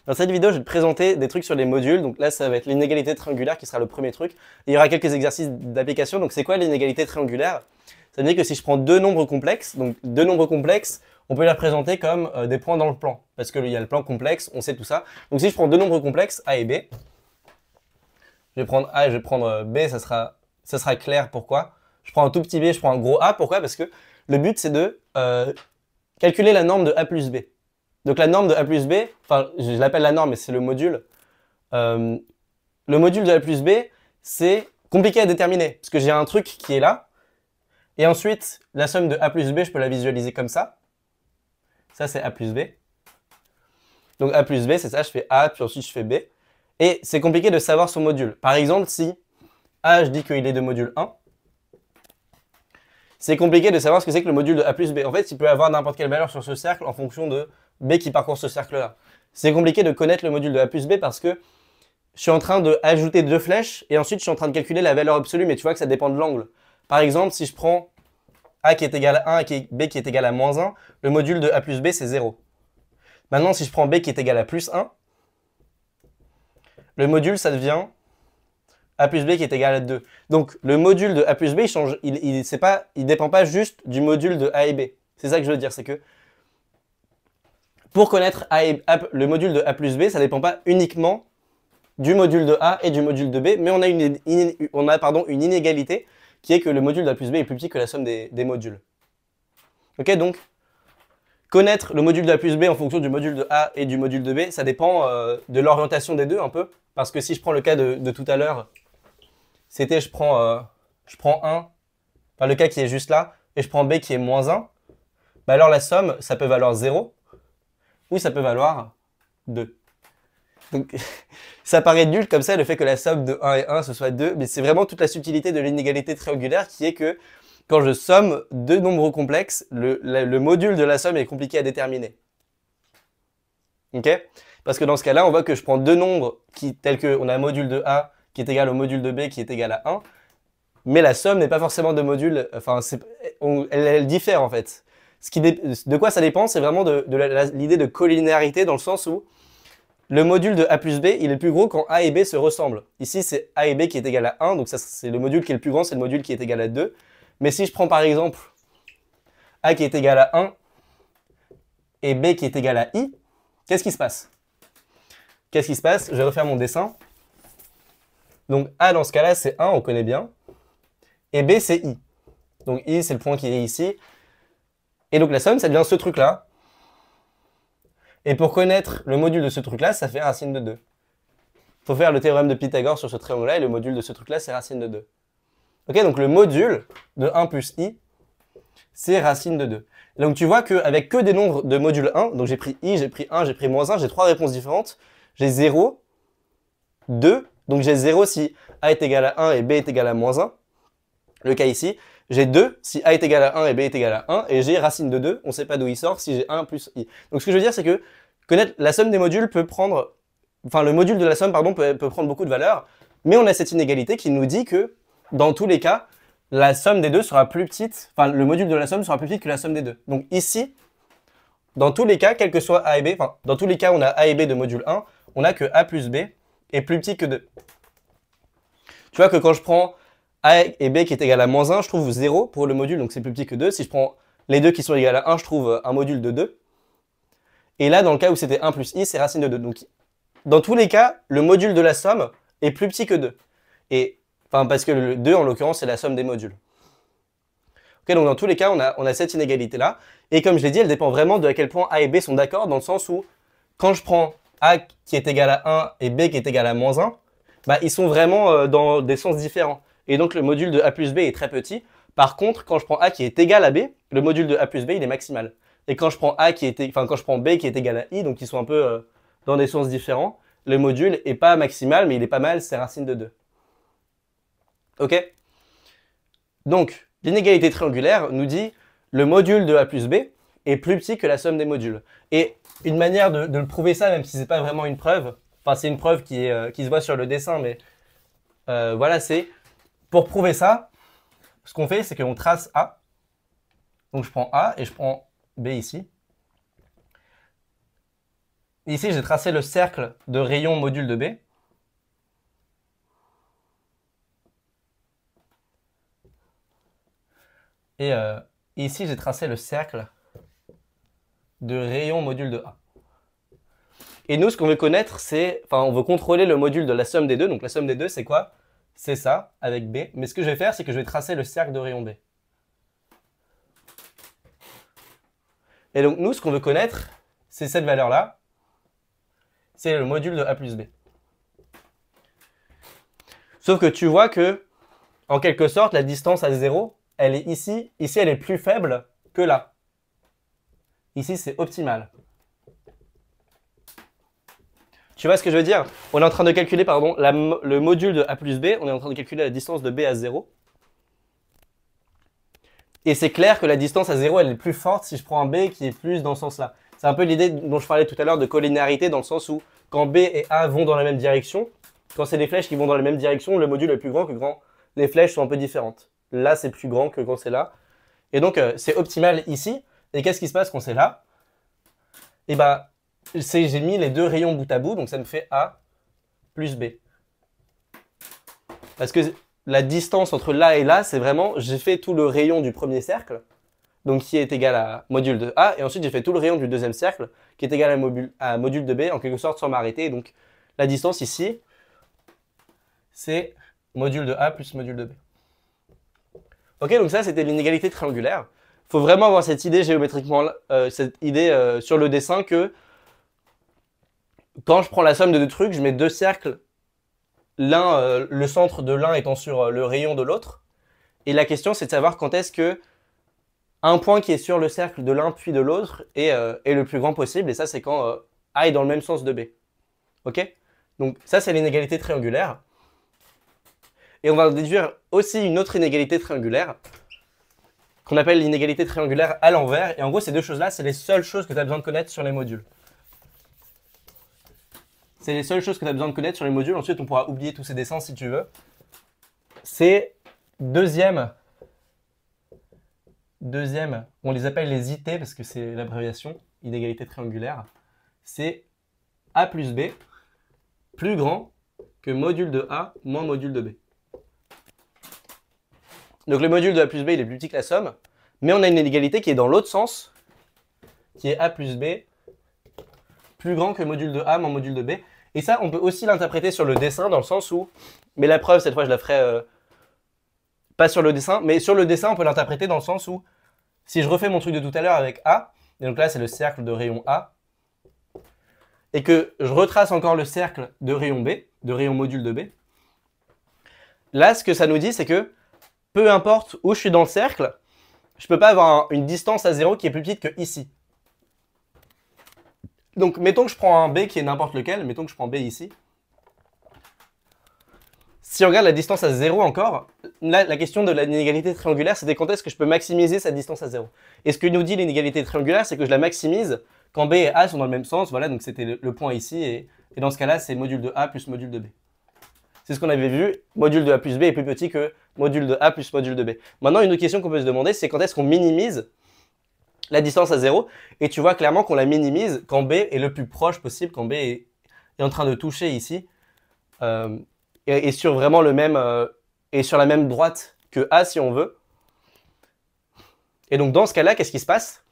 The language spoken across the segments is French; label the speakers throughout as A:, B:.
A: Dans cette vidéo, je vais te présenter des trucs sur les modules. Donc là, ça va être l'inégalité triangulaire qui sera le premier truc. Il y aura quelques exercices d'application. Donc c'est quoi l'inégalité triangulaire? Ça veut dire que si je prends deux nombres complexes, on peut les représenter comme des points dans le plan. Parce qu'il y a le plan complexe, on sait tout ça. Donc si je prends deux nombres complexes, A et B, je vais prendre A et je vais prendre B, ça sera clair pourquoi. Je prends un tout petit B, je prends un gros A. Pourquoi? Parce que le but, c'est de calculer la norme de A plus B. Donc la norme de A plus B, enfin je l'appelle la norme, mais c'est le module. Le module de A plus B, c'est compliqué à déterminer. Parce que j'ai un truc qui est là. Et ensuite, la somme de A plus B, je peux la visualiser comme ça. Ça, c'est A plus B. Donc A plus B, c'est ça, je fais A, puis ensuite je fais B. Et c'est compliqué de savoir son module. Par exemple, si A, je dis qu'il est de module 1, c'est compliqué de savoir ce que c'est que le module de A plus B. En fait, il peut avoir n'importe quelle valeur sur ce cercle en fonction de B qui parcourt ce cercle-là. C'est compliqué de connaître le module de A plus B parce que je suis en train d'ajouter deux flèches et ensuite je suis en train de calculer la valeur absolue, mais tu vois que ça dépend de l'angle. Par exemple, si je prends A qui est égal à 1 et B qui est égal à moins 1, le module de A plus B, c'est 0. Maintenant, si je prends B qui est égal à plus 1, le module, ça devient A plus B qui est égal à 2. Donc, le module de A plus B, il change, il dépend pas juste du module de A et B. C'est ça que je veux dire, c'est que pour connaître le module de A plus B, ça ne dépend pas uniquement du module de A et du module de B, mais on a une inégalité qui est que le module de A plus B est plus petit que la somme des modules. Ok, donc, connaître le module de A plus B en fonction du module de A et du module de B, ça dépend de l'orientation des deux un peu, parce que si je prends le cas de tout à l'heure, c'était je prends 1, enfin le cas qui est juste là, et je prends B qui est moins 1, bah alors la somme, ça peut valoir 0, ou ça peut valoir 2. Donc, ça paraît nul comme ça, le fait que la somme de 1 et 1, ce soit 2, mais c'est vraiment toute la subtilité de l'inégalité triangulaire qui est que quand je somme deux nombres complexes, le module de la somme est compliqué à déterminer. Ok? Parce que dans ce cas-là, on voit que je prends deux nombres tels qu'on a un module de A qui est égal au module de B qui est égal à 1, mais la somme n'est pas forcément de module, enfin, elle diffère en fait. De quoi ça dépend, c'est vraiment de l'idée de collinéarité dans le sens où le module de A plus B, il est plus gros quand A et B se ressemblent. Ici, c'est A et B qui est égal à 1, donc ça c'est le module qui est le plus grand, c'est le module qui est égal à 2. Mais si je prends par exemple A qui est égal à 1 et B qui est égal à I, qu'est-ce qui se passe? Qu'est-ce qui se passe? Je vais refaire mon dessin. Donc A dans ce cas-là, c'est 1, on connaît bien. Et B, c'est I. Donc I, c'est le point qui est ici. Et donc la somme, ça devient ce truc-là. Et pour connaître le module de ce truc-là, ça fait racine de 2. Il faut faire le théorème de Pythagore sur ce triangle-là, et le module de ce truc-là, c'est racine de 2. Ok, donc le module de 1 plus I, c'est racine de 2. Et donc tu vois qu'avec que des nombres de module 1, donc j'ai pris I, j'ai pris 1, j'ai pris moins 1, j'ai trois réponses différentes. J'ai 0, 2, donc j'ai 0 si A est égal à 1 et B est égal à moins 1. Le cas ici, j'ai 2 si A est égal à 1 et B est égal à 1, et j'ai racine de 2, on ne sait pas d'où il sort, si j'ai 1 plus I. Donc ce que je veux dire, c'est que connaître la somme des modules peut prendre, enfin le module de la somme, pardon, peut prendre beaucoup de valeur, mais on a cette inégalité qui nous dit que, dans tous les cas, la somme des deux sera plus petite, enfin le module de la somme sera plus petit que la somme des deux. Donc ici, dans tous les cas, quel que soit A et B, enfin dans tous les cas où on a A et B de module 1, on a que A plus B est plus petit que 2. Tu vois que quand je prends A et B qui est égal à moins 1, je trouve 0 pour le module, donc c'est plus petit que 2. Si je prends les deux qui sont égales à 1, je trouve un module de 2. Et là, dans le cas où c'était 1 plus I, c'est racine de 2. Donc, dans tous les cas, le module de la somme est plus petit que 2. Et, enfin, parce que le 2, en l'occurrence, c'est la somme des modules. Ok, donc dans tous les cas, on a cette inégalité-là. Et comme je l'ai dit, elle dépend vraiment de à quel point A et B sont d'accord, dans le sens où, quand je prends A qui est égal à 1 et B qui est égal à moins 1, bah, ils sont vraiment dans des sens différents. Et donc, le module de A plus B est très petit. Par contre, quand je prends A qui est égal à B, le module de A plus B, il est maximal. Et quand je prends quand je prends B qui est égal à I, donc ils sont un peu dans des sens différents, le module est pas maximal, mais il est pas mal, c'est racine de 2. Ok? Donc, l'inégalité triangulaire nous dit le module de A plus B est plus petit que la somme des modules. Et une manière de le prouver ça, même si c'est pas vraiment une preuve, enfin c'est une preuve qui se voit sur le dessin, mais voilà, c'est pour prouver ça, ce qu'on fait, c'est qu'on trace A. Donc je prends A et je prends B ici. Ici, j'ai tracé le cercle de rayon module de B. Et ici, j'ai tracé le cercle de rayon module de A. Et nous, ce qu'on veut connaître, c'est... Enfin, on veut contrôler le module de la somme des deux. Donc la somme des deux, c'est quoi? C'est ça, avec B. Mais ce que je vais faire, c'est que je vais tracer le cercle de rayon B. Et donc nous, ce qu'on veut connaître, c'est cette valeur-là. C'est le module de A plus B. Sauf que tu vois que, en quelque sorte, la distance à 0, elle est ici. Ici, elle est plus faible que là. Ici, c'est optimal. Tu vois ce que je veux dire? On est en train de calculer, pardon, le module de A plus B. On est en train de calculer la distance de B à 0. Et c'est clair que la distance à 0, elle est plus forte si je prends un B qui est plus dans ce sens-là. C'est un peu l'idée dont je parlais tout à l'heure de collinéarité, dans le sens où quand B et A vont dans la même direction, quand c'est des flèches qui vont dans la même direction, le module est plus grand que quand les flèches sont un peu différentes. Là, c'est plus grand que quand c'est là. Et donc, c'est optimal ici. Et qu'est-ce qui se passe quand c'est là? Et ben, j'ai mis les deux rayons bout à bout, donc ça me fait A plus B. Parce que la distance entre là et là, c'est vraiment, j'ai fait tout le rayon du premier cercle, donc qui est égal à module de A, et ensuite j'ai fait tout le rayon du deuxième cercle, qui est égal à module de B, en quelque sorte sans m'arrêter. Donc la distance ici, c'est module de A plus module de B. Ok, donc ça c'était l'inégalité triangulaire. Il faut vraiment avoir cette idée géométriquement, cette idée sur le dessin que quand je prends la somme de deux trucs, je mets deux cercles, l'un, le centre de l'un étant sur le rayon de l'autre. Et la question c'est de savoir quand est-ce que un point qui est sur le cercle de l'un puis de l'autre est le plus grand possible. Et ça c'est quand A est dans le même sens de B. Ok? Donc ça c'est l'inégalité triangulaire. Et on va déduire aussi une autre inégalité triangulaire qu'on appelle l'inégalité triangulaire à l'envers. Et en gros, ces deux choses-là, c'est les seules choses que tu as besoin de connaître sur les modules. C'est les seules choses que tu as besoin de connaître sur les modules. Ensuite, on pourra oublier tous ces dessins si tu veux. C'est deuxième, on les appelle les IT parce que c'est l'abréviation, inégalité triangulaire. C'est A plus B plus grand que module de A moins module de B. Donc le module de A plus B, il est plus petit que la somme, mais on a une inégalité qui est dans l'autre sens, qui est A plus B plus grand que module de A moins module de B. Et ça, on peut aussi l'interpréter sur le dessin, dans le sens où, mais la preuve, cette fois, je la ferai pas sur le dessin, mais sur le dessin, on peut l'interpréter dans le sens où, si je refais mon truc de tout à l'heure avec A, et donc là, c'est le cercle de rayon A, et que je retrace encore le cercle de rayon B, de rayon module de B, là, ce que ça nous dit, c'est que peu importe où je suis dans le cercle, je ne peux pas avoir une distance à 0 qui est plus petite que ici. Donc, mettons que je prends un B qui est n'importe lequel, mettons que je prends B ici. Si on regarde la distance à 0 encore, là, la question de l'inégalité triangulaire, c'était quand est-ce que je peux maximiser sa distance à 0. Et ce que nous dit l'inégalité triangulaire, c'est que je la maximise quand B et A sont dans le même sens. Voilà, donc c'était le point ici, et dans ce cas-là, c'est module de A plus module de B. C'est ce qu'on avait vu, module de A plus B est plus petit que module de A plus module de B. Maintenant, une autre question qu'on peut se demander, c'est quand est-ce qu'on minimise la distance à 0. Et tu vois clairement qu'on la minimise quand B est le plus proche possible, quand B est en train de toucher ici, et sur vraiment le même, et sur la même droite que A si on veut. Et donc dans ce cas-là, qu'est-ce qui se passe?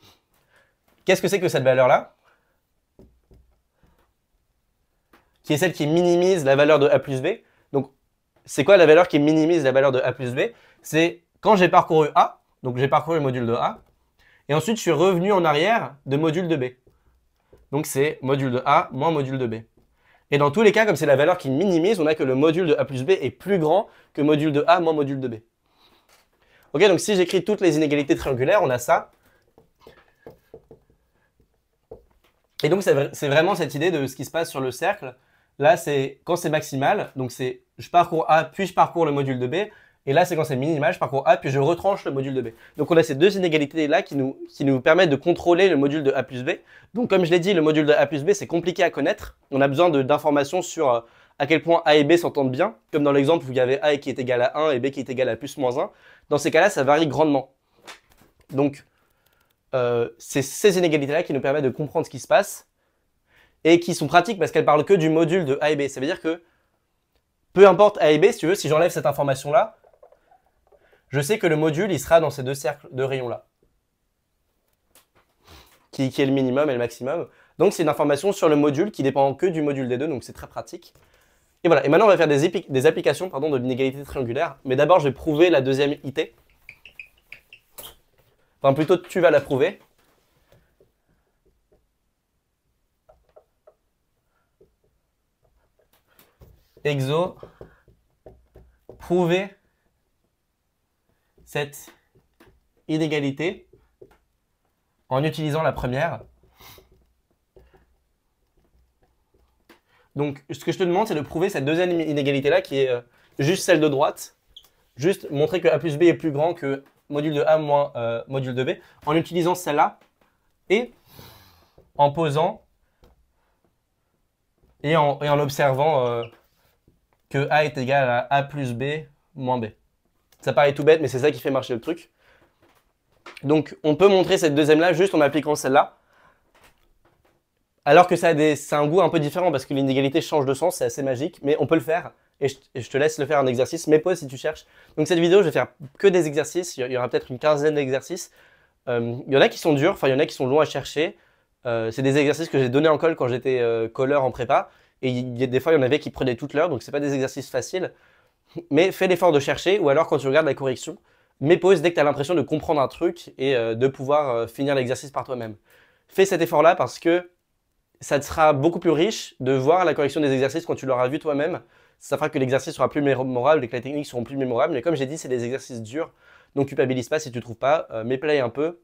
A: Qu'est-ce que c'est que cette valeur-là? Qui est celle qui minimise la valeur de A plus B. Donc, c'est quoi la valeur qui minimise la valeur de A plus B? C'est quand j'ai parcouru A, donc j'ai parcouru le module de A, et ensuite je suis revenu en arrière de module de B. Donc c'est module de A moins module de B. Et dans tous les cas, comme c'est la valeur qui minimise, on a que le module de A plus B est plus grand que module de A moins module de B. Ok, donc si j'écris toutes les inégalités triangulaires, on a ça. Et donc c'est vraiment cette idée de ce qui se passe sur le cercle. Là, c'est quand c'est maximal, donc c'est je parcours A, puis je parcours le module de B. Et là, c'est quand c'est minimal, je parcours A, puis je retranche le module de B. Donc on a ces deux inégalités-là qui nous permettent de contrôler le module de A plus B. Donc comme je l'ai dit, le module de A plus B, c'est compliqué à connaître. On a besoin d'informations sur à quel point A et B s'entendent bien. Comme dans l'exemple où il y avait A qui est égal à 1 et B qui est égal à plus moins 1. Dans ces cas-là, ça varie grandement. Donc c'est ces inégalités-là qui nous permettent de comprendre ce qui se passe. et qui sont pratiques parce qu'elles parlent que du module de A et B. Ça veut dire que peu importe A et B, si tu veux, si j'enlève cette information-là, je sais que le module, il sera dans ces deux cercles de rayons-là, qui est le minimum et le maximum. Donc, c'est une information sur le module qui dépend que du module des deux, donc c'est très pratique. Et voilà, et maintenant, on va faire des applications de l'inégalité triangulaire. Mais d'abord, je vais prouver la deuxième IT. Enfin, plutôt, tu vas la prouver. Exo, prouver cette inégalité en utilisant la première. Donc, ce que je te demande, c'est de prouver cette deuxième inégalité-là, qui est juste celle de droite. Juste montrer que A plus B est plus grand que module de A moins module de B, en utilisant celle-là, et en posant, et en observant que A est égal à A plus B moins B. Ça paraît tout bête, mais c'est ça qui fait marcher le truc. Donc, on peut montrer cette deuxième-là juste en appliquant celle-là. Alors que ça a un goût un peu différent parce que l'inégalité change de sens, c'est assez magique, mais on peut le faire. Et je te laisse le faire en exercice, mais pause si tu cherches. Donc cette vidéo, je vais faire que des exercices, il y aura peut-être une quinzaine d'exercices. Il y en a qui sont durs, enfin il y en a qui sont longs à chercher. C'est des exercices que j'ai donnés en colle quand j'étais colleur en prépa. Et des fois, il y en avait qui prenaient toute l'heure, donc c'est pas des exercices faciles. Mais fais l'effort de chercher, ou alors quand tu regardes la correction, mets pause dès que tu as l'impression de comprendre un truc et de pouvoir finir l'exercice par toi-même. Fais cet effort-là parce que ça te sera beaucoup plus riche de voir la correction des exercices quand tu l'auras vu toi-même. Ça fera que l'exercice sera plus mémorable et que les techniques seront plus mémorables. Mais comme j'ai dit, c'est des exercices durs, donc culpabilise pas si tu ne trouves pas. Mets play un peu,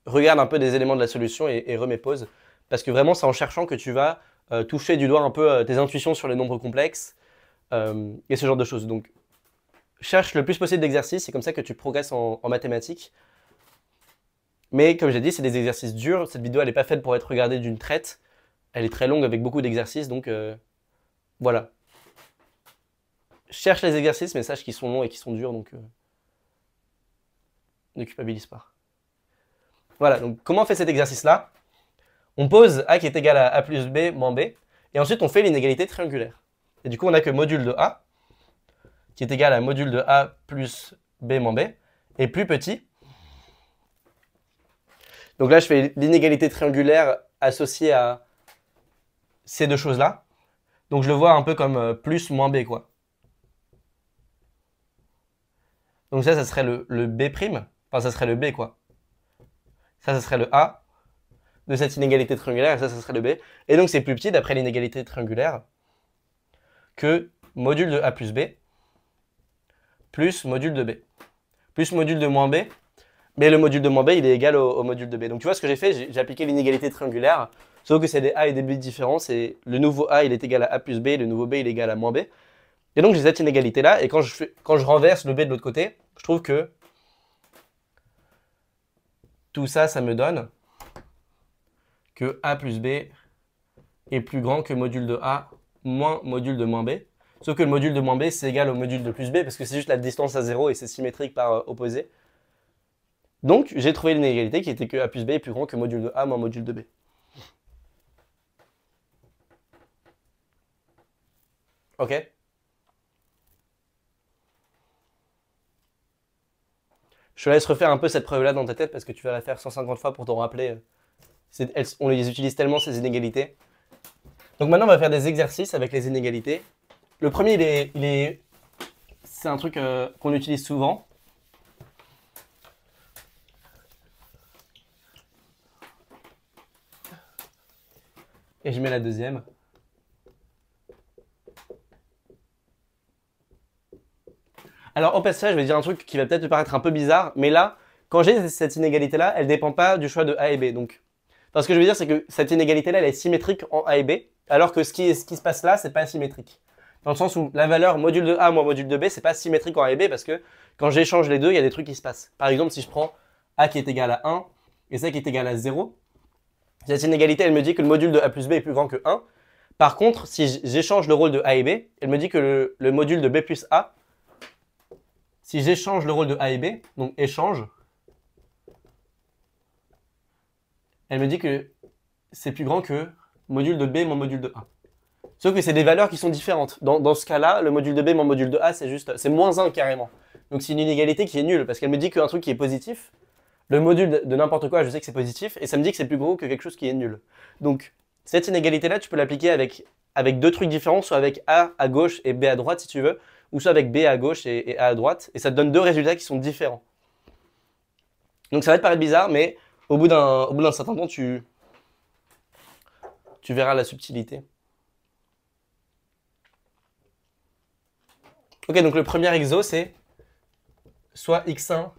A: regarde un peu des éléments de la solution et remets pause. Parce que vraiment, c'est en cherchant que tu vas toucher du doigt un peu tes intuitions sur les nombres complexes et ce genre de choses. Donc, cherche le plus possible d'exercices, c'est comme ça que tu progresses en mathématiques. Mais comme j'ai dit, c'est des exercices durs. Cette vidéo, elle n'est pas faite pour être regardée d'une traite. Elle est très longue avec beaucoup d'exercices, donc voilà. Cherche les exercices, mais sache qu'ils sont longs et qu'ils sont durs, donc ne culpabilise pas. Voilà, donc comment on fait cet exercice-là? On pose A qui est égal à A plus B moins B, et ensuite on fait l'inégalité triangulaire. Et du coup, on a que module de A, qui est égal à module de A plus B moins B, est plus petit. Donc là, je fais l'inégalité triangulaire associée à ces deux choses-là. Donc je le vois un peu comme plus moins B, quoi. Donc ça serait le B', enfin ça serait le B, quoi. Ça serait le A de cette inégalité triangulaire, et ça serait le B. Et donc c'est plus petit, d'après l'inégalité triangulaire, que module de A plus B, plus module de B, plus module de moins B, mais le module de moins B, il est égal au module de B. Donc tu vois ce que j'ai fait, j'ai appliqué l'inégalité triangulaire, sauf que c'est des A et des B différents, c'est le nouveau A, il est égal à A plus B, le nouveau B, il est égal à moins B. Et donc j'ai cette inégalité-là, et quand je renverse le B de l'autre côté, je trouve que tout ça, ça me donne que A plus B est plus grand que module de A moins module de moins B. Sauf que le module de moins B, c'est égal au module de plus B, parce que c'est juste la distance à 0 et c'est symétrique par opposé. Donc, j'ai trouvé l'inégalité qui était que A plus B est plus grand que module de A moins module de B. Ok? Je te laisse refaire un peu cette preuve-là dans ta tête, parce que tu vas la faire 150 fois pour t'en rappeler. On les utilise tellement, ces inégalités. Donc maintenant, on va faire des exercices avec les inégalités. Le premier, c'est un truc qu'on utilise souvent. Et je mets la deuxième. Alors au passage, je vais dire un truc qui va peut-être te paraître un peu bizarre, mais là, quand j'ai cette inégalité-là, elle ne dépend pas du choix de A et B. Donc, enfin, ce que je veux dire, c'est que cette inégalité-là, elle est symétrique en A et B, alors que ce qui se passe là, c'est pas symétrique. Dans le sens où la valeur module de A moins module de B, c'est pas symétrique en A et B, parce que quand j'échange les deux, il y a des trucs qui se passent. Par exemple, si je prends A qui est égal à 1 et ça qui est égal à 0, cette inégalité, elle me dit que le module de A plus B est plus grand que 1. Par contre, si j'échange le rôle de A et B, elle me dit que le module de B plus A, si j'échange le rôle de A et B, donc échange, elle me dit que c'est plus grand que module de B moins module de A. Sauf que c'est des valeurs qui sont différentes. Dans ce cas-là, le module de B moins module de A, c'est moins 1 carrément. Donc c'est une inégalité qui est nulle, parce qu'elle me dit qu'un truc qui est positif, le module de n'importe quoi, je sais que c'est positif, et ça me dit que c'est plus gros que quelque chose qui est nul. Donc cette inégalité-là, tu peux l'appliquer avec deux trucs différents, soit avec A à gauche et B à droite si tu veux, ou soit avec B à gauche et A à droite, et ça te donne deux résultats qui sont différents. Donc ça va te paraître bizarre, mais au bout d'un certain temps, tu verras la subtilité. Ok, donc le premier exo, c'est soit x1,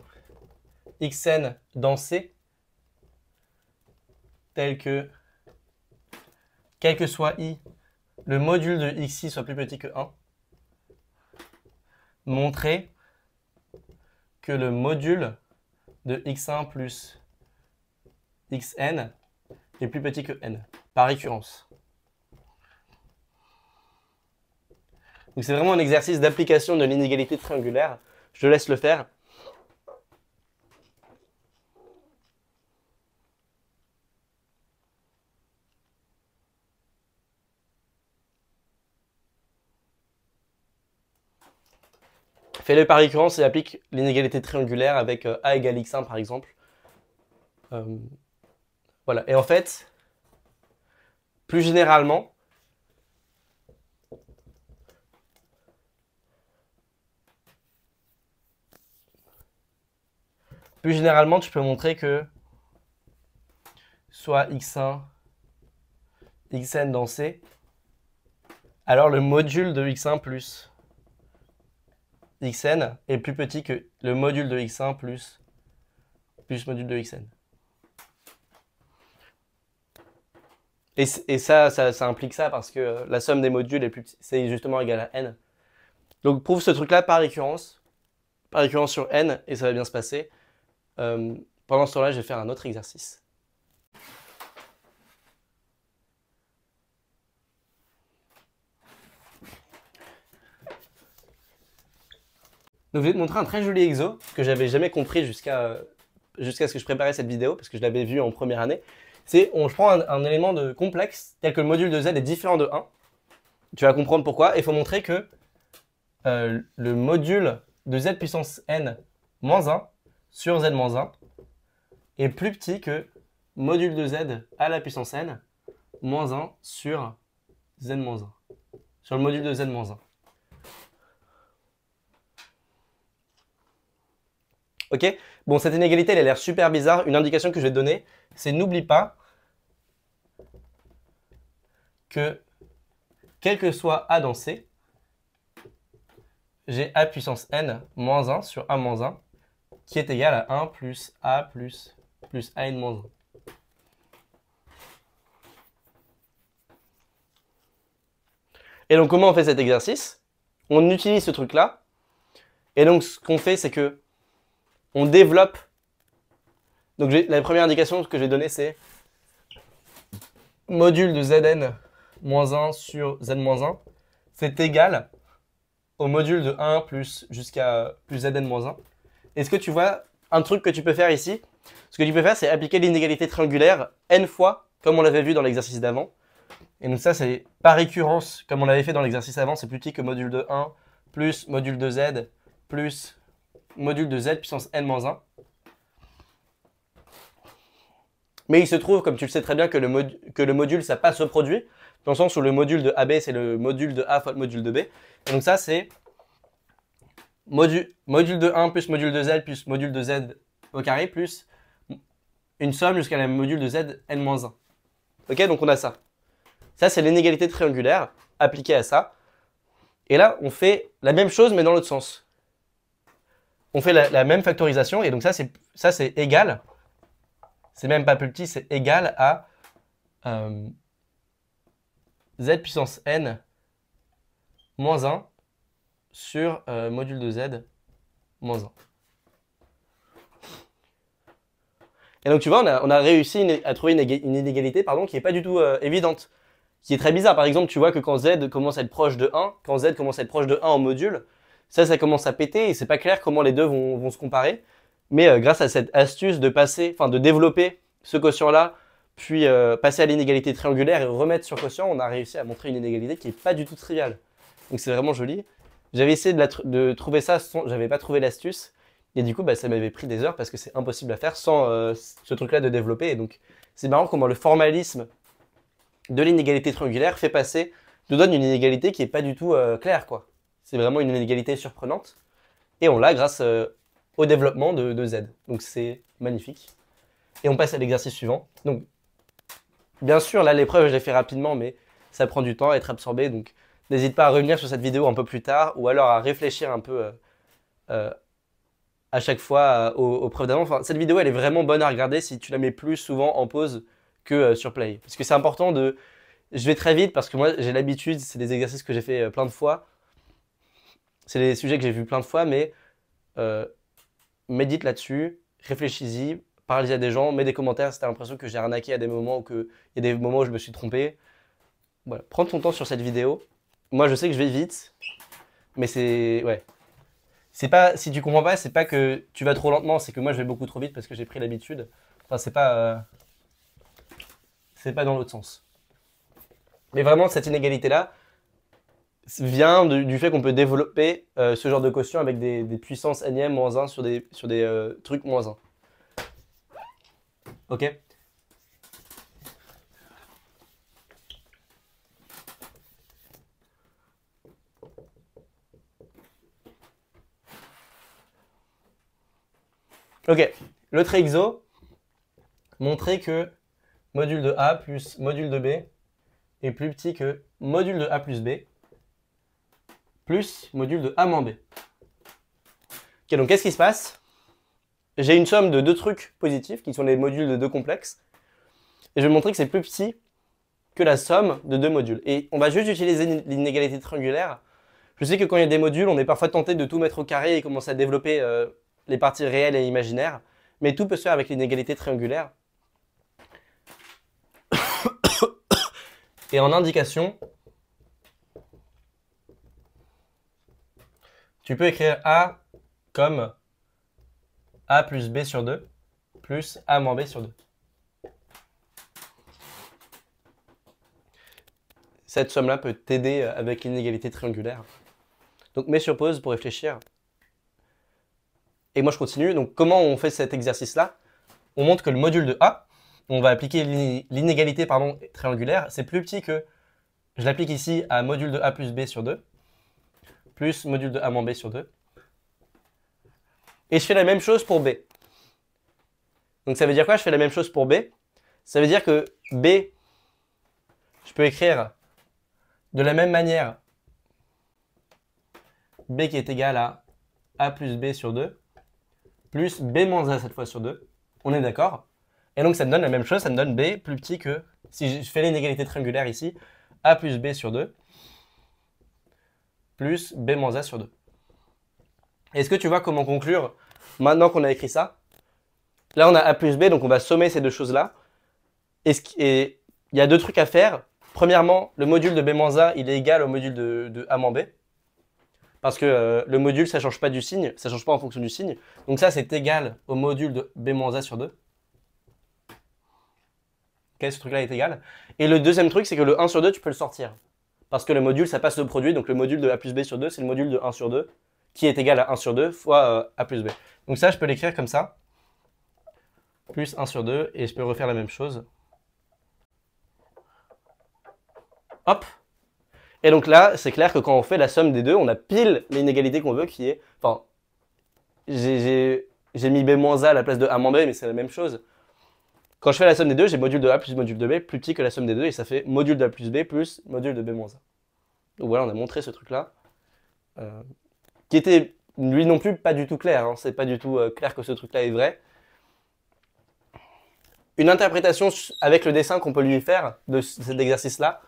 A: xn dans C, tel que, quel que soit i, le module de xi soit plus petit que 1, montrer que le module de x1 plus xn est plus petit que n, par récurrence. Donc c'est vraiment un exercice d'application de l'inégalité triangulaire. Je te laisse le faire. Fais-le par récurrence et applique l'inégalité triangulaire avec A égale x1 par exemple. Voilà. Et en fait, plus généralement, tu peux montrer que soit x1, xn dans C, alors le module de x1 plus xn est plus petit que le module de x1 plus module de xn. Et ça implique ça parce que la somme des modules est c'est justement égal à n. Donc prouve ce truc-là par récurrence sur n, et ça va bien se passer. Pendant ce temps-là, je vais faire un autre exercice. Donc je vais te montrer un très joli exo que j'avais jamais compris jusqu'à ce que je préparais cette vidéo, parce que je l'avais vu en première année. Je prends un élément de complexe, tel que le module de z est différent de 1. Tu vas comprendre pourquoi. Et il faut montrer que le module de z puissance n moins 1 sur z moins 1 est plus petit que module de z à la puissance n moins 1 sur z moins 1. Sur le module de z moins 1. Ok? Bon, cette inégalité, elle a l'air super bizarre. Une indication que je vais te donner, c'est n'oublie pas que, quel que soit A dans C, j'ai A puissance n moins 1 sur A moins 1, qui est égal à 1 plus A plus AN moins 1. Et donc, comment on fait cet exercice? On utilise ce truc-là. Et donc, ce qu'on fait, c'est que on développe. Donc la première indication que j'ai donnée, c'est module de Zn moins 1 sur Z moins 1, c'est égal au module de 1 plus jusqu'à plus Zn moins 1. Est-ce que tu vois un truc que tu peux faire ici? Ce que tu peux faire, c'est appliquer l'inégalité triangulaire n fois, comme on l'avait vu dans l'exercice d'avant. Et donc ça, c'est par récurrence, comme on l'avait fait dans l'exercice avant, c'est plus petit que module de 1 plus module de Z plus module de Z puissance n-1. Mais il se trouve, comme tu le sais très bien, que le module, ça passe au produit, dans le sens où le module de AB, c'est le module de A fois le module de B. Et donc ça, c'est module de 1 plus module de Z plus module de Z au carré plus une somme jusqu'à la module de Z n-1. Ok, donc on a ça. Ça, c'est l'inégalité triangulaire appliquée à ça. Et là, on fait la même chose, mais dans l'autre sens. On fait la même factorisation, et donc ça, c'est égal. C'est même pas plus petit, c'est égal à Z puissance n moins 1 sur module de Z moins 1. Et donc tu vois, on a réussi à trouver une inégalité qui n'est pas du tout évidente, qui est très bizarre. Par exemple, tu vois que quand Z commence à être proche de 1, quand Z commence à être proche de 1 en module, ça commence à péter et c'est pas clair comment les deux vont se comparer. Mais grâce à cette astuce de développer ce quotient-là, puis passer à l'inégalité triangulaire et remettre sur quotient, on a réussi à montrer une inégalité qui n'est pas du tout triviale. Donc c'est vraiment joli. J'avais essayé de trouver ça, j'avais pas trouvé l'astuce. Et du coup, bah, ça m'avait pris des heures parce que c'est impossible à faire sans ce truc-là de développer. Et donc, c'est marrant comment le formalisme de l'inégalité triangulaire nous donne une inégalité qui n'est pas du tout claire, quoi. C'est vraiment une inégalité surprenante. Et on l'a grâce au développement de Z. Donc, c'est magnifique. Et on passe à l'exercice suivant. Donc, bien sûr, là, l'épreuve, je l'ai fait rapidement, mais ça prend du temps à être absorbé. Donc, n'hésite pas à revenir sur cette vidéo un peu plus tard ou alors à réfléchir un peu à chaque fois aux preuves d'avant. Enfin, cette vidéo, elle est vraiment bonne à regarder si tu la mets plus souvent en pause que sur play. Parce que c'est important de... Je vais très vite parce que moi, j'ai l'habitude, c'est des exercices que j'ai fait plein de fois. C'est des sujets que j'ai vus plein de fois, mais médite là-dessus, réfléchis-y, parle-y à des gens, mets des commentaires si tu as l'impression que j'ai arnaqué à des moments ou qu'il y a des moments où je me suis trompé. Voilà, prends ton temps sur cette vidéo. Moi, je sais que je vais vite, mais c'est... Ouais. C'est pas, si tu comprends pas, c'est pas que tu vas trop lentement, c'est que moi je vais beaucoup trop vite parce que j'ai pris l'habitude. Enfin, c'est pas dans l'autre sens. Mais vraiment, cette inégalité-là vient du fait qu'on peut développer ce genre de quotient avec des puissances n moins 1 sur des trucs moins 1. Ok? Ok, l'autre exo montrait que module de A plus module de B est plus petit que module de A plus B plus module de A moins B. Ok, donc qu'est-ce qui se passe? J'ai une somme de deux trucs positifs qui sont les modules de deux complexes et je vais montrer que c'est plus petit que la somme de deux modules. Et on va juste utiliser l'inégalité triangulaire. Je sais que quand il y a des modules, on est parfois tenté de tout mettre au carré et commencer à développer les parties réelles et imaginaires, mais tout peut se faire avec l'inégalité triangulaire. Et en indication, tu peux écrire A comme A plus B sur 2 plus A moins B sur 2. Cette somme-là peut t'aider avec l'inégalité triangulaire. Donc mets sur pause pour réfléchir. Et moi je continue. Donc comment on fait cet exercice-là? On montre que le module de A, on va appliquer l'inégalité triangulaire, c'est plus petit que, je l'applique ici à module de A plus B sur 2, plus module de A moins B sur 2. Et je fais la même chose pour B. Donc ça veut dire quoi? Je fais la même chose pour B. Ça veut dire que B, je peux écrire de la même manière B qui est égal à A plus B sur 2, plus B moins A cette fois sur 2. On est d'accord? Et donc ça me donne la même chose, ça me donne B plus petit que, si je fais l'inégalité triangulaire ici, A plus B sur 2, plus B moins A sur 2. Est-ce que tu vois comment conclure maintenant qu'on a écrit ça? Là on a A plus B, donc on va sommer ces deux choses-là. Et il y a deux trucs à faire. Premièrement, le module de B moins A, il est égal au module de A moins B. Parce que le module, ça ne change pas du signe, ça ne change pas en fonction du signe. Donc ça, c'est égal au module de B moins A sur 2. Ok, ce truc-là est égal. Et le deuxième truc, c'est que le 1 sur 2, tu peux le sortir. Parce que le module, ça passe le produit. Donc le module de A plus B sur 2, c'est le module de 1 sur 2, qui est égal à 1 sur 2 fois A plus B. Donc ça, je peux l'écrire comme ça. Plus 1 sur 2, et je peux refaire la même chose. Hop. Et donc là, c'est clair que quand on fait la somme des deux, on a pile l'inégalité qu'on veut qui est... Enfin, j'ai mis B moins A à la place de A moins B, mais c'est la même chose. Quand je fais la somme des deux, j'ai module de A plus module de B plus petit que la somme des deux, et ça fait module de A plus B plus module de B moins A. Donc voilà, on a montré ce truc-là, qui était, lui non plus, pas du tout clair. Hein. C'est pas du tout clair que ce truc-là est vrai. Une interprétation avec le dessin qu'on peut lui faire de cet exercice-là,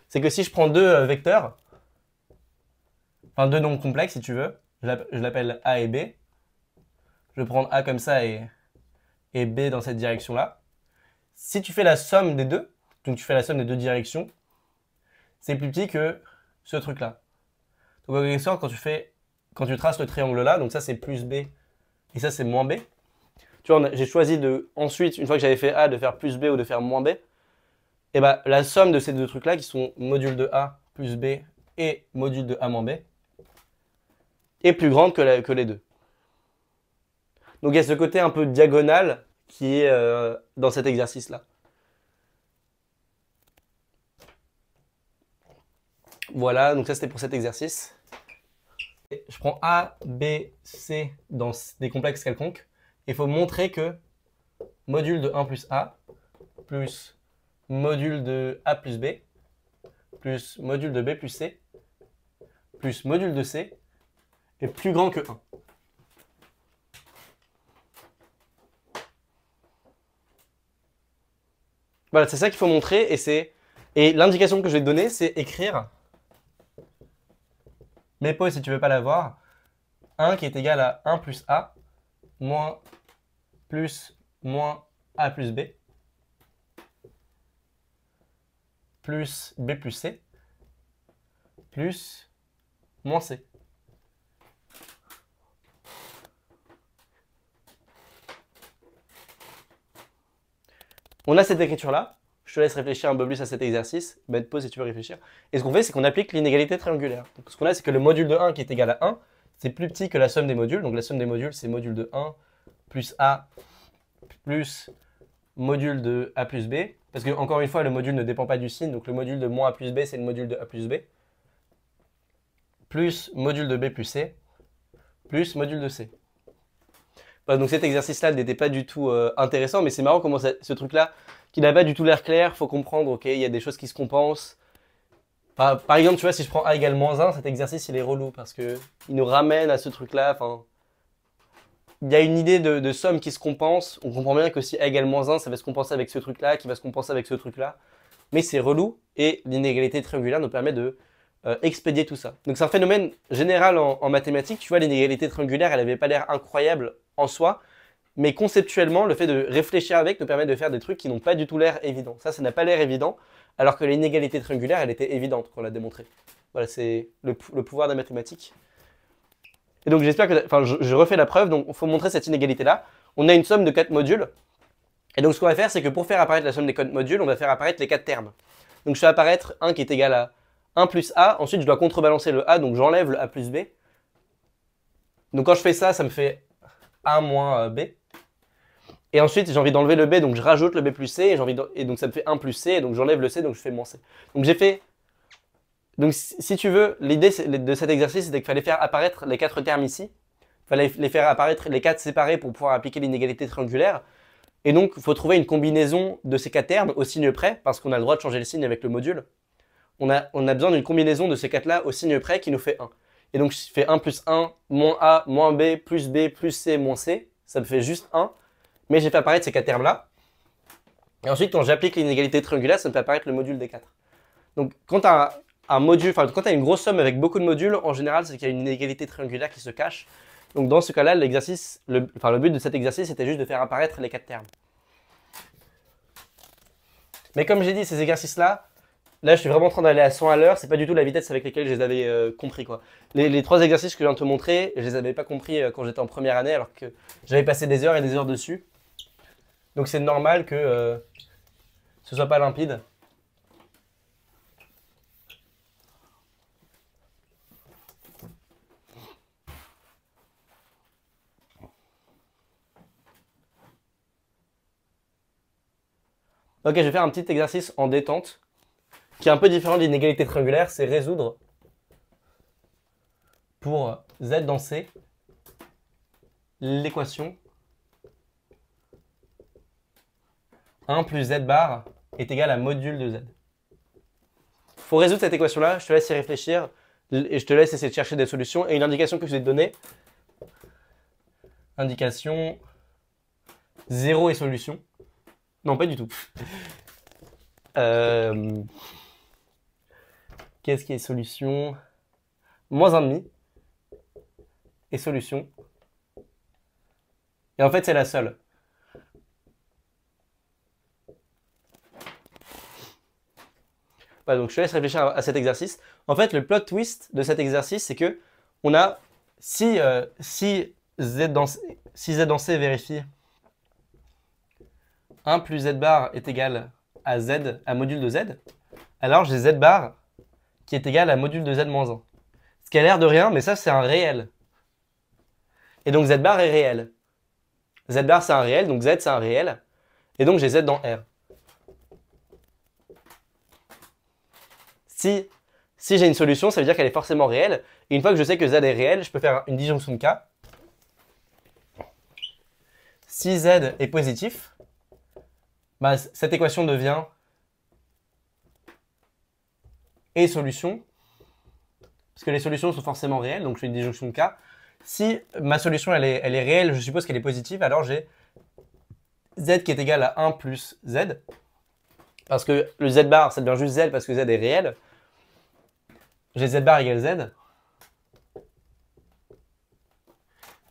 A: c'est que si je prends deux vecteurs, enfin deux nombres complexes si tu veux, je l'appelle A et B, je vais prendre A comme ça et B dans cette direction-là. Si tu fais la somme des deux, donc tu fais la somme des deux directions, c'est plus petit que ce truc-là. Donc en quelque sorte, quand tu fais quand tu traces le triangle là, donc ça c'est plus B et ça c'est moins B. Tu vois, j'ai choisi de, ensuite, une fois que j'avais fait A, de faire plus B ou de faire moins B. Et bah, la somme de ces deux trucs-là, qui sont module de A plus B et module de A moins B, est plus grande que les deux. Donc il y a ce côté un peu diagonal qui est dans cet exercice-là. Voilà, donc ça c'était pour cet exercice. Je prends A, B, C dans des complexes quelconques. Il faut montrer que module de 1 plus A plus module de A plus B plus module de B plus C plus module de C est plus grand que 1. Voilà, c'est ça qu'il faut montrer et l'indication que je vais te donner, c'est écrire mépo si tu veux pas l'avoir, 1 qui est égal à 1 plus A moins plus moins A plus B plus B plus C plus moins C. On a cette écriture-là. Je te laisse réfléchir un peu plus à cet exercice. Mettre pause si tu veux réfléchir. Et ce qu'on fait, c'est qu'on applique l'inégalité triangulaire. Donc, ce qu'on a, c'est que le module de 1 qui est égal à 1, c'est plus petit que la somme des modules. Donc la somme des modules, c'est module de 1 plus A plus module de A plus B. Parce que, encore une fois, le module ne dépend pas du signe. Donc le module de moins A plus B, c'est le module de A plus B. Plus module de B plus C. Plus module de C. Voilà, donc cet exercice-là n'était pas du tout intéressant, mais c'est marrant comment ce truc-là, qui n'a pas du tout l'air clair, faut comprendre, ok, il y a des choses qui se compensent. Par exemple, tu vois, si je prends A égale moins 1, cet exercice, il est relou, parce que il nous ramène à ce truc-là, enfin... Il y a une idée de somme qui se compense, on comprend bien que si A égale moins 1, ça va se compenser avec ce truc-là, qui va se compenser avec ce truc-là, mais c'est relou, et l'inégalité triangulaire nous permet de expédier tout ça. Donc c'est un phénomène général en mathématiques, tu vois, l'inégalité triangulaire, elle n'avait pas l'air incroyable en soi, mais conceptuellement, le fait de réfléchir avec nous permet de faire des trucs qui n'ont pas du tout l'air évidents. Ça n'a pas l'air évident, alors que l'inégalité triangulaire, elle était évidente quand on l'a démontré. Voilà, c'est le pouvoir des mathématiques. Et donc j'espère que, enfin, je refais la preuve, donc il faut montrer cette inégalité-là. On a une somme de 4 modules, et donc ce qu'on va faire, c'est que pour faire apparaître la somme des 4 modules, on va faire apparaître les 4 termes. Donc je fais apparaître 1 qui est égal à 1 plus A, ensuite je dois contrebalancer le A, donc j'enlève le A plus B. Donc quand je fais ça, ça me fait A moins B. Et ensuite, j'ai envie d'enlever le B, donc je rajoute le B plus C, et donc ça me fait 1 plus C, et donc j'enlève le C, donc je fais moins C. Donc j'ai fait... Donc si tu veux, l'idée de cet exercice, c'était qu'il fallait faire apparaître les 4 termes ici. Il fallait les faire apparaître les 4 séparés pour pouvoir appliquer l'inégalité triangulaire. Et donc, il faut trouver une combinaison de ces 4 termes au signe près, parce qu'on a le droit de changer le signe avec le module. On a besoin d'une combinaison de ces 4-là au signe près qui nous fait 1. Et donc, je fais 1 plus 1, moins A, moins B, plus C, moins C. Ça me fait juste 1. Mais j'ai fait apparaître ces 4 termes-là. Et ensuite, quand j'applique l'inégalité triangulaire, ça me fait apparaître le module des 4. Donc, quand tu as un module, enfin, quand tu as une grosse somme avec beaucoup de modules, en général, c'est qu'il y a une inégalité triangulaire qui se cache. Donc, dans ce cas-là, l'exercice, le but de cet exercice, c'était juste de faire apparaître les 4 termes. Mais comme j'ai dit, ces exercices-là, là, je suis vraiment en train d'aller à 100 à l'heure. C'est pas du tout la vitesse avec laquelle je les avais compris, quoi. Les 3 exercices que je viens de te montrer, je les avais pas compris quand j'étais en première année, alors que j'avais passé des heures et des heures dessus. Donc c'est normal que ce soit pas limpide. Ok, je vais faire un petit exercice en détente, qui est un peu différent de l'inégalité triangulaire, c'est résoudre pour Z dans C l'équation 1 plus Z bar est égal à module de Z. Pour résoudre cette équation-là, je te laisse y réfléchir et je te laisse essayer de chercher des solutions. Et une indication que je vais te donner, indication 0 et solution. Non, pas du tout. Qu'est-ce qui est solution? Moins 1,5 et solution. Et en fait, c'est la seule. Voilà, donc je te laisse réfléchir à cet exercice. En fait, le plot twist de cet exercice, c'est que on a si Z dans C vérifie 1 plus Z bar est égal à Z, à module de Z, alors j'ai Z bar qui est égal à module de Z moins 1. Ce qui a l'air de rien, mais ça c'est un réel. Et donc Z bar est réel. Z bar c'est un réel, donc Z c'est un réel. Et donc j'ai Z dans R. Si j'ai une solution, ça veut dire qu'elle est forcément réelle. Et une fois que je sais que Z est réel, je peux faire une disjonction de cas. Si Z est positif, bah, cette équation devient et solution, parce que les solutions sont forcément réelles, donc je fais une disjonction de cas. Si ma solution elle est réelle, je suppose qu'elle est positive, alors j'ai Z qui est égal à 1 plus Z, parce que le Z bar, ça devient juste Z parce que Z est réel. J'ai Z bar égale Z.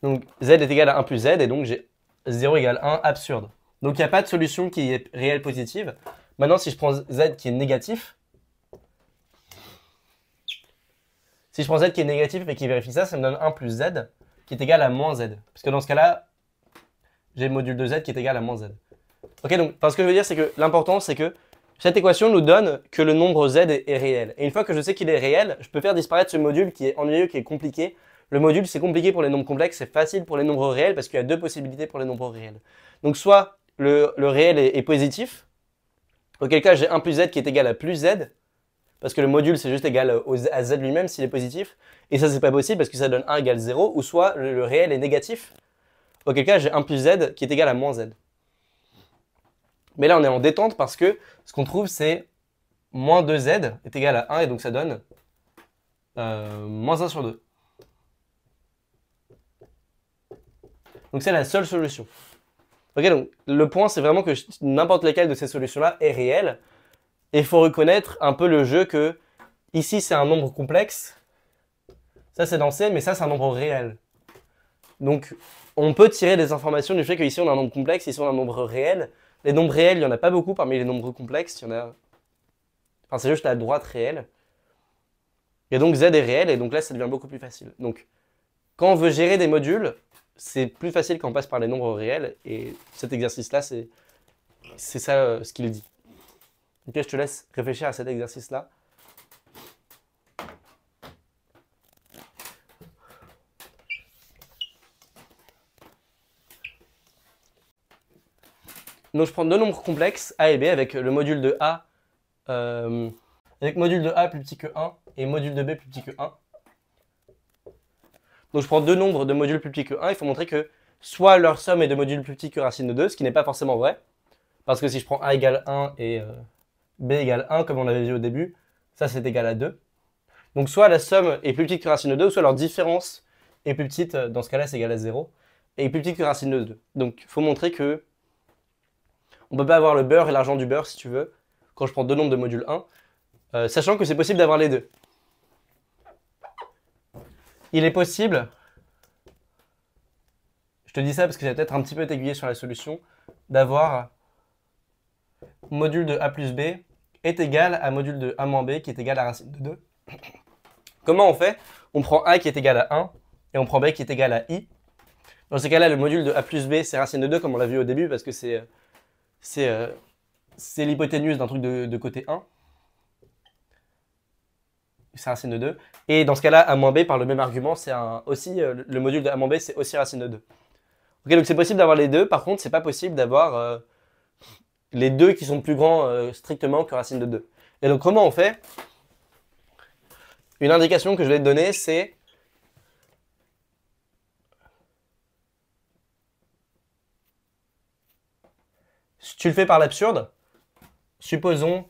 A: Donc Z est égal à 1 plus Z, et donc j'ai 0 égale 1, absurde. Donc il n'y a pas de solution qui est réelle positive. Maintenant, si je prends Z qui est négatif, et qui vérifie ça, ça me donne 1 plus Z qui est égal à moins Z. Parce que dans ce cas-là, j'ai le module de Z qui est égal à moins Z. Ok, donc ce que je veux dire, c'est que l'important, c'est que cette équation nous donne que le nombre Z est réel. Et une fois que je sais qu'il est réel, je peux faire disparaître ce module qui est ennuyeux, qui est compliqué. Le module, c'est compliqué pour les nombres complexes, c'est facile pour les nombres réels parce qu'il y a deux possibilités pour les nombres réels. Donc soit le réel est positif, auquel cas j'ai 1 plus Z qui est égal à plus Z, parce que le module c'est juste égal à Z lui-même s'il est positif, et ça c'est pas possible parce que ça donne 1 égale 0, ou soit le réel est négatif, auquel cas j'ai 1 plus Z qui est égal à moins Z. Mais là on est en détente parce que ce qu'on trouve c'est moins 2Z est égal à 1, et donc ça donne moins 1 sur 2. Donc c'est la seule solution. Ok, donc le point c'est vraiment que n'importe laquelle de ces solutions-là est réelle. Et il faut reconnaître un peu le jeu que ici c'est un nombre complexe, ça c'est dans C, mais ça c'est un nombre réel. Donc on peut tirer des informations du fait qu'ici on a un nombre complexe, ici on a un nombre réel. Les nombres réels, il n'y en a pas beaucoup parmi les nombres complexes, il y en a... Enfin c'est juste la droite réelle. Et donc Z est réel, et donc là ça devient beaucoup plus facile. Donc quand on veut gérer des modules, c'est plus facile quand on passe par les nombres réels, et cet exercice-là, c'est ça ce qu'il dit. Ok, je te laisse réfléchir à cet exercice-là. Donc je prends deux nombres complexes, A et B, avec le module de A, avec module de A plus petit que 1 et module de B plus petit que 1. Donc je prends deux nombres de modules plus petits que 1, il faut montrer que soit leur somme est de modules plus petits que racine de 2, ce qui n'est pas forcément vrai, parce que si je prends A égale 1 et B égale 1, comme on l'avait vu au début, ça c'est égal à 2. Donc soit la somme est plus petite que racine de 2, ou soit leur différence est plus petite, dans ce cas-là c'est égal à 0, et plus petite que racine de 2. Donc il faut montrer que on ne peut pas avoir le beurre et l'argent du beurre, si tu veux, quand je prends deux nombres de module 1, sachant que c'est possible d'avoir les deux. Il est possible, je te dis ça parce que ça va peut-être un petit peu t'aiguiller sur la solution, d'avoir module de A plus B est égal à module de A moins B qui est égal à racine de 2. Comment on fait? On prend A qui est égal à 1 et on prend B qui est égal à I. Dans ces cas-là, le module de A plus B c'est racine de 2 comme on l'a vu au début parce que c'est l'hypoténuse d'un truc de côté 1. C'est racine de 2. Et dans ce cas-là, A moins B, par le même argument, c'est aussi le module de A moins B, c'est aussi racine de 2. Ok, donc c'est possible d'avoir les deux. Par contre, c'est pas possible d'avoir les deux qui sont plus grands strictement que racine de 2. Et donc, comment on fait? Une indication que je vais te donner, c'est tu le fais par l'absurde. Supposons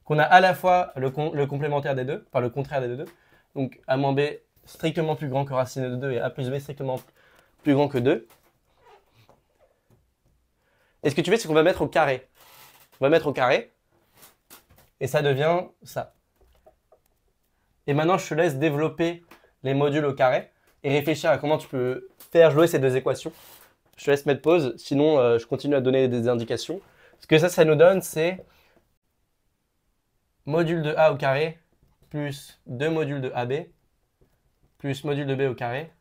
A: qu'on a à la fois le complémentaire des deux, enfin le contraire des deux. Donc A moins B strictement plus grand que racine de 2 et A plus B strictement plus grand que 2. Et ce que tu fais, c'est qu'on va mettre au carré. On va mettre au carré. Et ça devient ça. Et maintenant, je te laisse développer les modules au carré et réfléchir à comment tu peux faire jouer ces deux équations. Je te laisse mettre pause, sinon je continue à donner des indications. Ce que ça nous donne, c'est module de A au carré plus 2 modules de AB plus module de B au carré.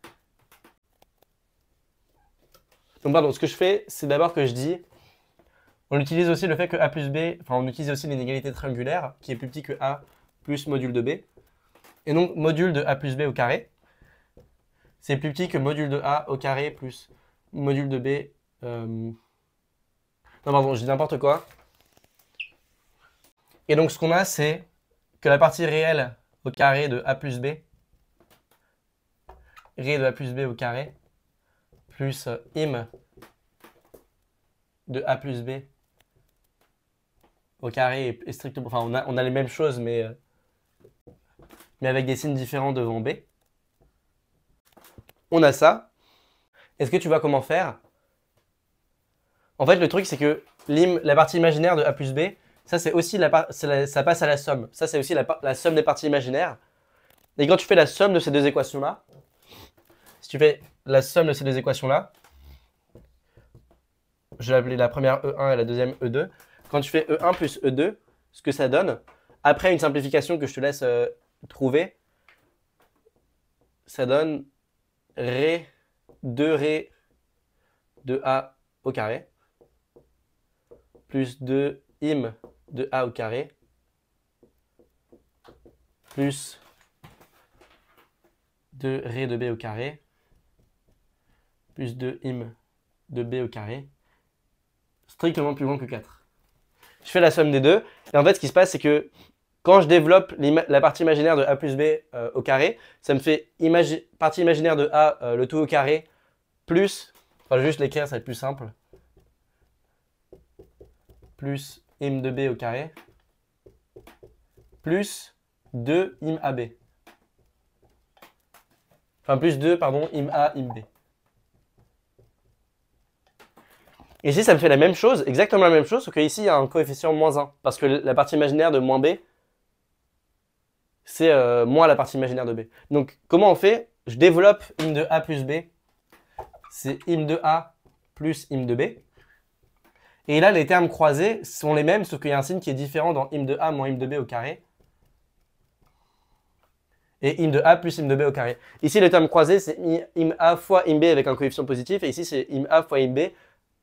A: Donc pardon, ce que je fais, c'est d'abord que je dis, on utilise aussi le fait que A plus B, enfin on utilise aussi l'inégalité triangulaire, qui est plus petit que A plus module de B. Et donc module de A plus B au carré, c'est plus petit que module de A au carré plus module de B. Non pardon, je dis n'importe quoi. Et donc ce qu'on a, c'est que la partie réelle au carré de A plus B, ré de A plus B au carré, plus im de A plus B au carré est strictement... Enfin, on a les mêmes choses, mais avec des signes différents devant B. On a ça. Est-ce que tu vois comment faire? En fait, le truc, c'est que la partie imaginaire de A plus B, ça, c'est aussi ça passe à la somme. Ça, c'est aussi la somme des parties imaginaires. Et quand tu fais la somme de ces deux équations-là, si tu fais la somme de ces deux équations-là, je vais appeler la première E1 et la deuxième E2. Quand tu fais E1 plus E2, ce que ça donne, après une simplification que je te laisse trouver, ça donne ré 2 ré de A au carré plus 2 im de A au carré plus 2 ré de B au carré plus 2 im de B au carré, strictement plus grand que 4. Je fais la somme des deux, et en fait ce qui se passe c'est que quand je développe la partie imaginaire de A plus B au carré, ça me fait partie imaginaire de A, le tout au carré, plus, enfin je vais juste l'écrire, ça va être plus simple, plus im de B au carré, plus 2 im AB. Enfin plus 2, pardon, im A, im B. Et ici, ça me fait la même chose, exactement la même chose, sauf qu'ici, il y a un coefficient moins 1. Parce que la partie imaginaire de moins B, c'est moins la partie imaginaire de B. Donc, comment on fait? Je développe im de A plus B. C'est im de A plus im de B. Et là, les termes croisés sont les mêmes, sauf qu'il y a un signe qui est différent dans im de A moins im de B au carré. Et im de A plus im de B au carré. Ici, le terme croisé, c'est im A fois im B avec un coefficient positif. Et ici, c'est im A fois im B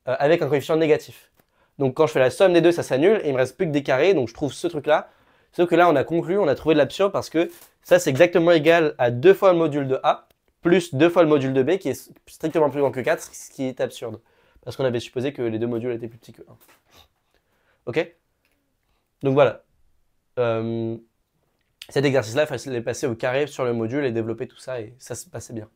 A: avec un coefficient négatif. Donc quand je fais la somme des deux, ça s'annule et il me reste plus que des carrés, donc je trouve ce truc-là. Sauf que là, on a conclu, on a trouvé de l'absurde parce que ça, c'est exactement égal à 2 fois le module de A plus 2 fois le module de B qui est strictement plus grand que 4, ce qui est absurde. Parce qu'on avait supposé que les deux modules étaient plus petits que 1. Ok? Donc voilà. Cet exercice-là, il fallait passer au carré sur le module et développer tout ça et ça se passait bien.